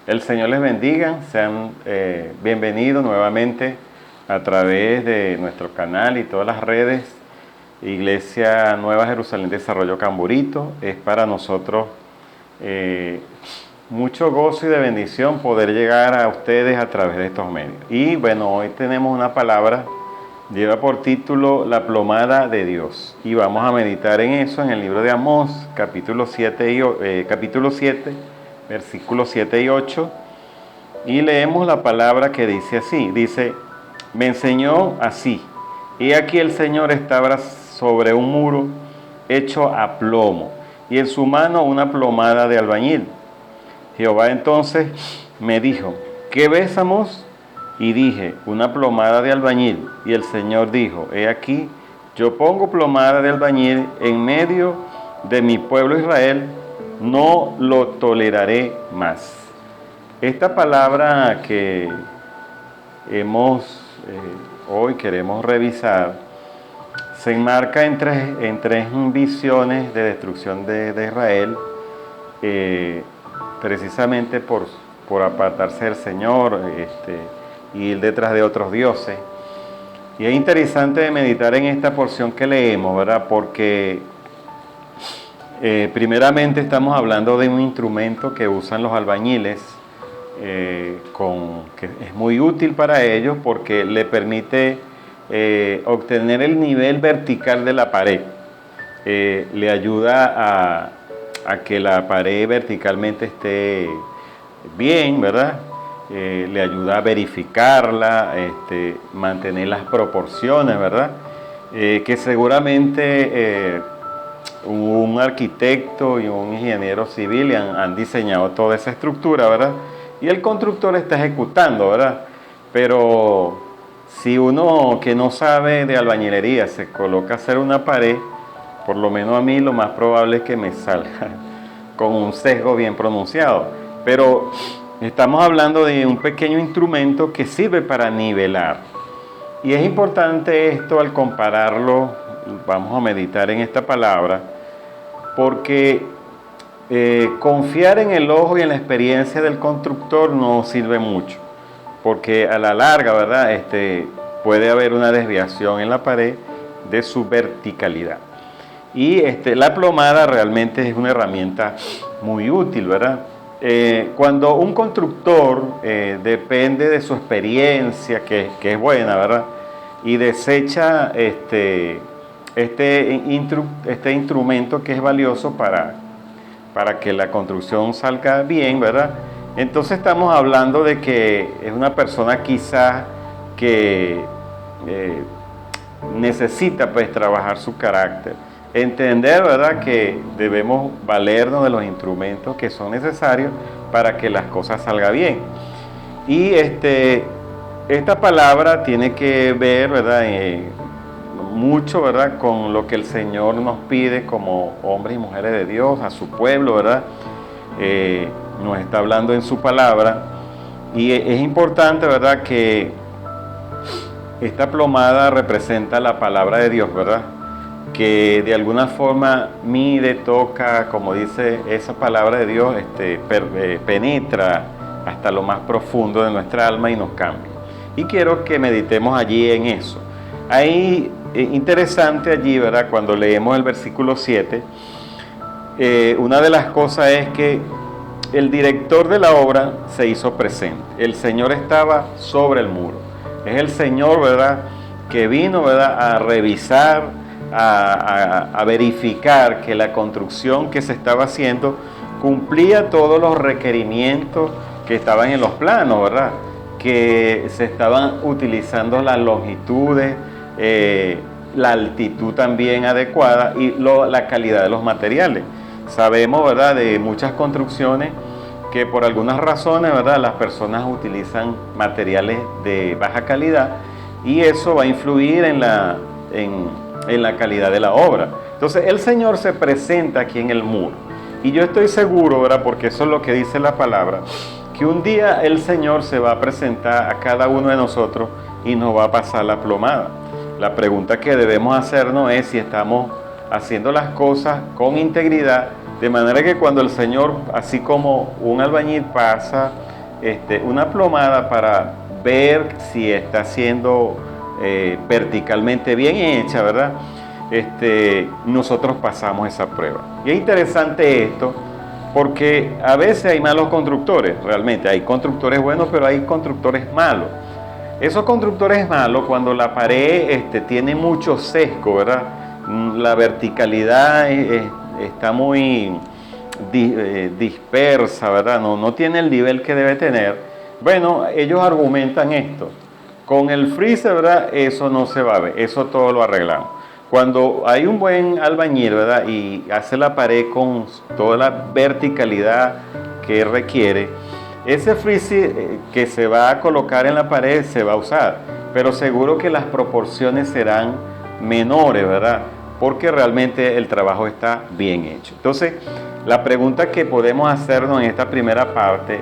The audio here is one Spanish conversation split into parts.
El Señor les bendiga, sean bienvenidos nuevamente a través de nuestro canal y todas las redes. Iglesia Nueva Jerusalén Desarrollo Camburito. Es para nosotros mucho gozo y de bendición poder llegar a ustedes a través de estos medios. Y bueno, hoy tenemos una palabra, lleva por título La plomada de Dios. Y vamos a meditar en eso en el libro de Amós, capítulo 7, versículos 7 y 8. Y leemos la palabra que dice así. Dice, me enseñó así. Y aquí el Señor estaba sobre un muro hecho a plomo, y en su mano una plomada de albañil. Jehová entonces me dijo, ¿qué ves, Amós? Y dije, una plomada de albañil. Y el Señor dijo, he aquí, yo pongo plomada de albañil en medio de mi pueblo Israel, no lo toleraré más. Esta palabra que hoy queremos revisar se enmarca en tres visiones de destrucción de Israel, precisamente por apartarse del Señor, y ir detrás de otros dioses. Y es interesante meditar en esta porción que leemos, ¿verdad? Porque primeramente estamos hablando de un instrumento que usan los albañiles, que es muy útil para ellos porque le permite obtener el nivel vertical de la pared. Le ayuda a que la pared verticalmente esté bien, ¿verdad? Le ayuda a verificarla, mantener las proporciones, ¿verdad? Que seguramente un arquitecto y un ingeniero civil han diseñado toda esa estructura, ¿verdad? Y el constructor está ejecutando, ¿verdad? Pero si uno que no sabe de albañilería se coloca a hacer una pared, por lo menos a mí lo más probable es que me salga con un sesgo bien pronunciado. Pero estamos hablando de un pequeño instrumento que sirve para nivelar. Y es importante esto al compararlo, vamos a meditar en esta palabra, porque confiar en el ojo y en la experiencia del constructor no sirve mucho, porque a la larga, ¿verdad? Puede haber una desviación en la pared de su verticalidad. Y la plomada realmente es una herramienta muy útil, ¿verdad? Cuando un constructor depende de su experiencia, que es buena, ¿verdad? Y desecha este instrumento que es valioso para que la construcción salga bien, ¿verdad? Entonces estamos hablando de que es una persona quizás que necesita pues trabajar su carácter, entender, ¿verdad?, que debemos valernos de los instrumentos que son necesarios para que las cosas salgan bien. Y esta palabra tiene que ver, ¿verdad?, mucho, ¿verdad?, con lo que el Señor nos pide como hombres y mujeres de Dios, a su pueblo, ¿verdad? Nos está hablando en su palabra, y es importante, ¿verdad?, que esta plomada representa la palabra de Dios, ¿verdad?, que de alguna forma mide, toca, como dice esa palabra de Dios, penetra hasta lo más profundo de nuestra alma y nos cambia. Y quiero que meditemos allí en eso. Ahí, interesante allí, ¿verdad?, cuando leemos el versículo 7, una de las cosas es que el director de la obra se hizo presente. El Señor estaba sobre el muro. Es el Señor, ¿verdad?, que vino, ¿verdad?, a revisar, a verificar que la construcción que se estaba haciendo cumplía todos los requerimientos que estaban en los planos, ¿verdad?, que se estaban utilizando las longitudes, la altitud también adecuada y la calidad de los materiales. Sabemos, ¿verdad?, de muchas construcciones que por algunas razones, ¿verdad?, las personas utilizan materiales de baja calidad y eso va a influir en la calidad de la obra. Entonces el Señor se presenta aquí en el muro y yo estoy seguro, ¿verdad?, porque eso es lo que dice la palabra, que un día el Señor se va a presentar a cada uno de nosotros y nos va a pasar la plomada. La pregunta que debemos hacernos es si estamos haciendo las cosas con integridad, de manera que cuando el Señor, así como un albañil pasa una plomada para ver si está siendo verticalmente bien hecha, ¿verdad? Nosotros pasamos esa prueba. Y es interesante esto porque a veces hay malos constructores, realmente hay constructores buenos, pero hay constructores malos. Esos constructores malos, cuando la pared tiene mucho sesgo, ¿verdad? La verticalidad está muy dispersa, ¿verdad? No tiene el nivel que debe tener. Bueno, ellos argumentan esto. Con el freezer, ¿verdad? Eso no se va a ver, eso todo lo arreglamos. Cuando hay un buen albañil, ¿verdad? Y hace la pared con toda la verticalidad que requiere, ese freezer que se va a colocar en la pared se va a usar, pero seguro que las proporciones serán menores, ¿verdad? Porque realmente el trabajo está bien hecho. Entonces, la pregunta que podemos hacernos en esta primera parte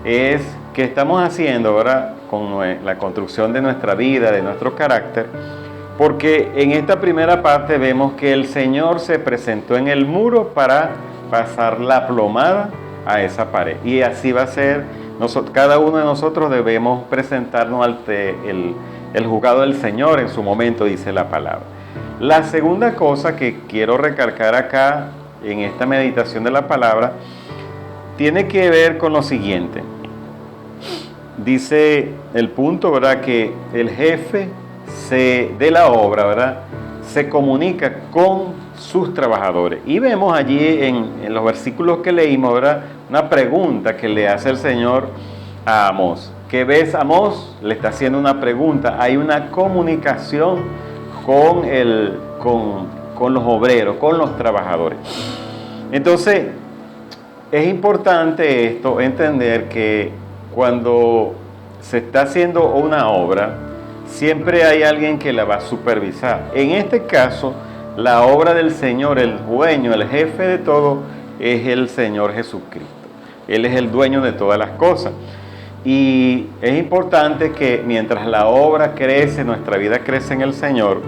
es: ¿qué estamos haciendo, verdad, con la construcción de nuestra vida, de nuestro carácter? Porque en esta primera parte vemos que el Señor se presentó en el muro para pasar la plomada a esa pared. Y así va a ser, cada uno de nosotros debemos presentarnos ante el juzgado del Señor en su momento, dice la palabra. La segunda cosa que quiero recalcar acá en esta meditación de la palabra tiene que ver con lo siguiente. Dice el punto, ¿verdad?, que el jefe de la obra, ¿verdad?, se comunica con sus trabajadores. Y vemos allí en los versículos que leímos, ¿verdad?, una pregunta que le hace el Señor a Amós. ¿Qué ves, Amós? Le está haciendo una pregunta. Hay una comunicación con los obreros, con los trabajadores. Entonces, es importante esto, entender que cuando se está haciendo una obra, siempre hay alguien que la va a supervisar. En este caso, la obra del Señor, el dueño, el jefe de todo, es el Señor Jesucristo. Él es el dueño de todas las cosas. Y es importante que mientras la obra crece, nuestra vida crece en el Señor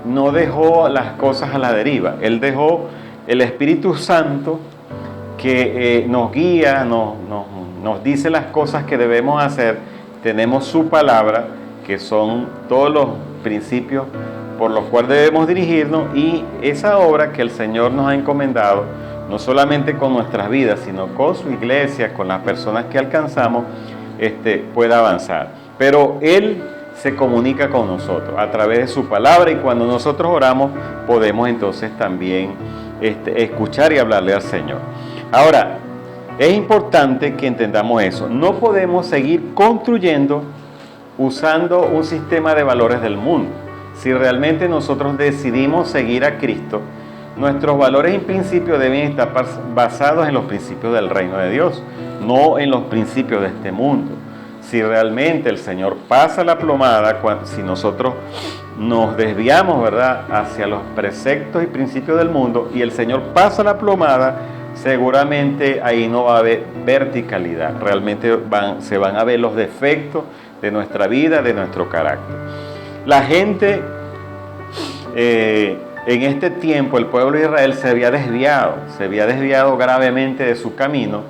no dejó las cosas a la deriva. Él dejó el Espíritu Santo que nos guía, nos dice las cosas que debemos hacer. Tenemos su palabra, que son todos los principios por los cuales debemos dirigirnos, y esa obra que el Señor nos ha encomendado, no solamente con nuestras vidas, sino con su iglesia, con las personas que alcanzamos, pueda avanzar. Pero Él se comunica con nosotros a través de su palabra, y cuando nosotros oramos podemos entonces también escuchar y hablarle al Señor. Ahora, es importante que entendamos eso. No podemos seguir construyendo usando un sistema de valores del mundo. Si realmente nosotros decidimos seguir a Cristo, nuestros valores y principios deben estar basados en los principios del reino de Dios, no en los principios de este mundo. Si realmente el Señor pasa la plomada, si nosotros nos desviamos, ¿verdad?, hacia los preceptos y principios del mundo, y el Señor pasa la plomada, seguramente ahí no va a haber verticalidad. Realmente se van a ver los defectos de nuestra vida, de nuestro carácter. La gente, en este tiempo, el pueblo de Israel se había desviado gravemente de su camino.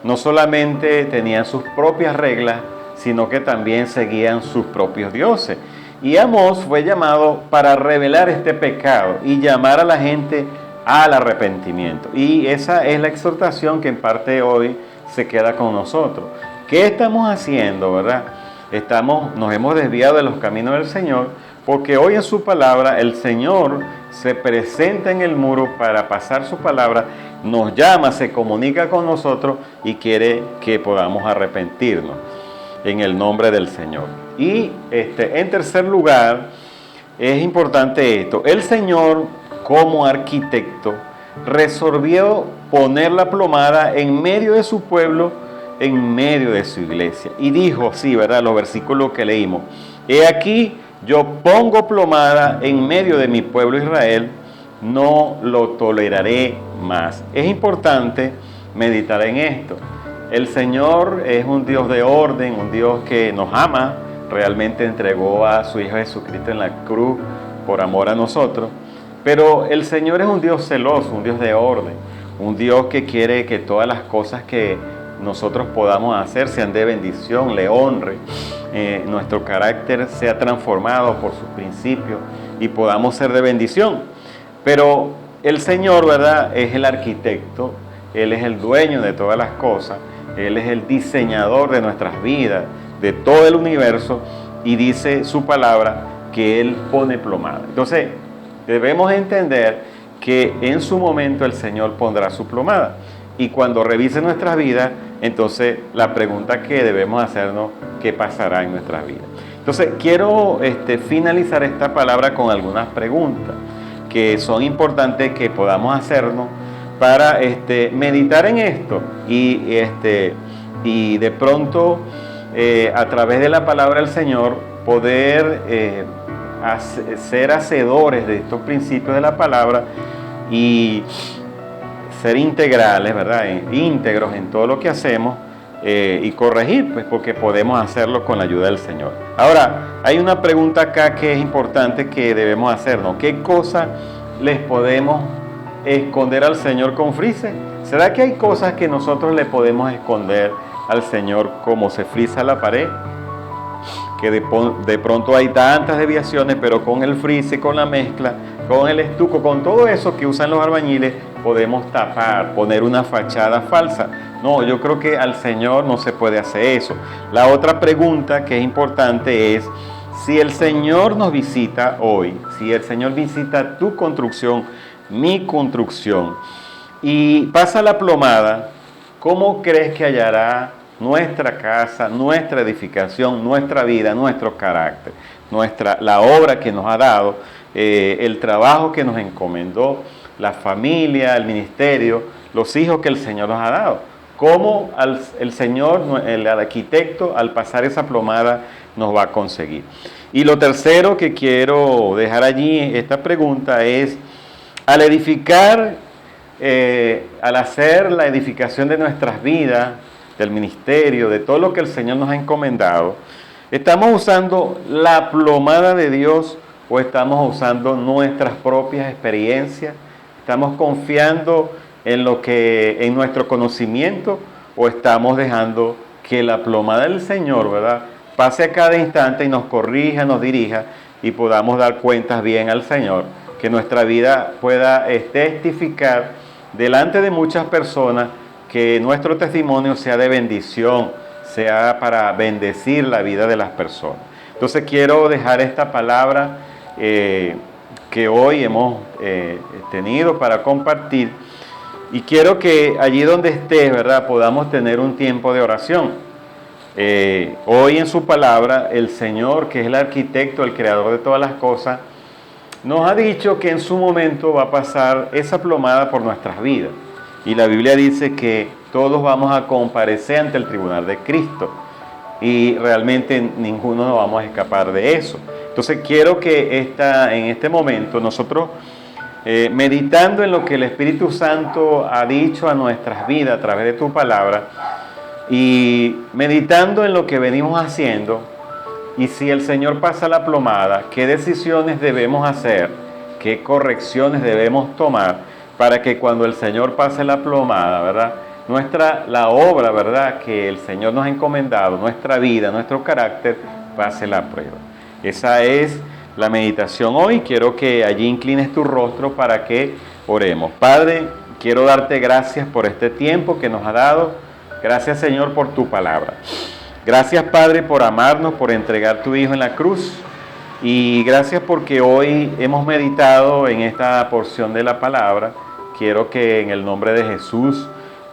No solamente tenían sus propias reglas, sino que también seguían sus propios dioses. Y Amós fue llamado para revelar este pecado y llamar a la gente al arrepentimiento. Y esa es la exhortación que en parte hoy se queda con nosotros. ¿Qué estamos haciendo, verdad? Nos hemos desviado de los caminos del Señor, porque hoy en su palabra el Señor se presenta en el muro para pasar su palabra, nos llama, se comunica con nosotros y quiere que podamos arrepentirnos en el nombre del Señor. Y en tercer lugar, es importante esto: el Señor, como arquitecto, resolvió poner la plomada en medio de su pueblo, en medio de su iglesia. Y dijo, sí, ¿verdad?, los versículos que leímos: he aquí, yo pongo plomada en medio de mi pueblo Israel, no lo toleraré más. Es importante meditar en esto. El Señor es un Dios de orden, un Dios que nos ama, realmente entregó a su Hijo Jesucristo en la cruz por amor a nosotros. Pero el Señor es un Dios celoso, un Dios de orden, un Dios que quiere que todas las cosas que nosotros podamos hacer sean de bendición, le honre, nuestro carácter sea transformado por sus principios y podamos ser de bendición. Pero el Señor, ¿verdad?, es el arquitecto, Él es el dueño de todas las cosas, Él es el diseñador de nuestras vidas, de todo el universo, y dice su palabra que Él pone plomada. Entonces, debemos entender que en su momento el Señor pondrá su plomada. Y cuando revise nuestras vidas, entonces la pregunta que debemos hacernos, ¿qué pasará en nuestras vidas? Entonces, quiero finalizar esta palabra con algunas preguntas que son importantes que podamos hacernos para meditar en esto y de pronto a través de la palabra del Señor poder ser hacedores de estos principios de la palabra y ser integrales, ¿verdad? Íntegros en todo lo que hacemos y corregir, pues porque podemos hacerlo con la ayuda del Señor. Ahora, hay una pregunta acá que es importante que debemos hacernos. ¿Qué cosas les podemos esconder al Señor con frises? ¿Será que hay cosas que nosotros le podemos esconder al Señor como se frisa la pared? Que de pronto hay tantas desviaciones, pero con el frise, con la mezcla, con el estuco, con todo eso que usan los albañiles, podemos tapar, poner una fachada falsa. No, yo creo que al Señor no se puede hacer eso. La otra pregunta que es importante es, si el Señor nos visita hoy, si el Señor visita tu construcción, mi construcción, y pasa la plomada, ¿cómo crees que hallará nuestra casa, nuestra edificación, nuestra vida, nuestro carácter, la obra que nos ha dado, el trabajo que nos encomendó, la familia, el ministerio, los hijos que el Señor nos ha dado? ¿Cómo el Señor, el arquitecto, al pasar esa plomada, nos va a conseguir? Y lo tercero que quiero dejar allí, esta pregunta, es, al edificar, al hacer la edificación de nuestras vidas, del ministerio, de todo lo que el Señor nos ha encomendado, ¿estamos usando la plomada de Dios o estamos usando nuestras propias experiencias? ¿Estamos confiando en nuestro conocimiento o estamos dejando que la plomada del Señor, ¿verdad?, pase a cada instante y nos corrija, nos dirija y podamos dar cuentas bien al Señor? Que nuestra vida pueda testificar delante de muchas personas, que nuestro testimonio sea de bendición, sea para bendecir la vida de las personas. Entonces quiero dejar esta palabra que hoy hemos tenido para compartir, y quiero que allí donde estés, ¿verdad?, podamos tener un tiempo de oración. Hoy en su palabra, el Señor, que es el arquitecto, el creador de todas las cosas, nos ha dicho que en su momento va a pasar esa plomada por nuestras vidas. Y la Biblia dice que todos vamos a comparecer ante el tribunal de Cristo. Y realmente ninguno nos vamos a escapar de eso. Entonces quiero que en este momento nosotros, meditando en lo que el Espíritu Santo ha dicho a nuestras vidas a través de tu palabra, y meditando en lo que venimos haciendo, y si el Señor pasa la plomada, ¿qué decisiones debemos hacer? ¿Qué correcciones debemos tomar para que cuando el Señor pase la plomada, ¿verdad?, la obra, ¿verdad?, que el Señor nos ha encomendado, nuestra vida, nuestro carácter, pase la prueba? Esa es la meditación hoy. Quiero que allí inclines tu rostro para que oremos. Padre, quiero darte gracias por este tiempo que nos ha dado. Gracias, Señor, por tu palabra. Gracias, Padre, por amarnos, por entregar tu Hijo en la cruz. Y gracias porque hoy hemos meditado en esta porción de la palabra. Quiero que en el nombre de Jesús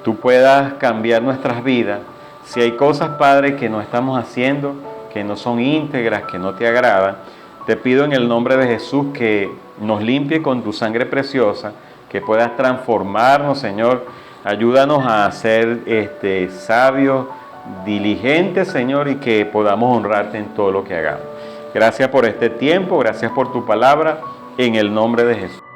tú puedas cambiar nuestras vidas. Si hay cosas, Padre, que no estamos haciendo, que no son íntegras, que no te agradan, te pido en el nombre de Jesús que nos limpie con tu sangre preciosa, que puedas transformarnos, Señor. Ayúdanos a ser sabios, diligentes, Señor, y que podamos honrarte en todo lo que hagamos. Gracias por este tiempo, gracias por tu palabra, en el nombre de Jesús.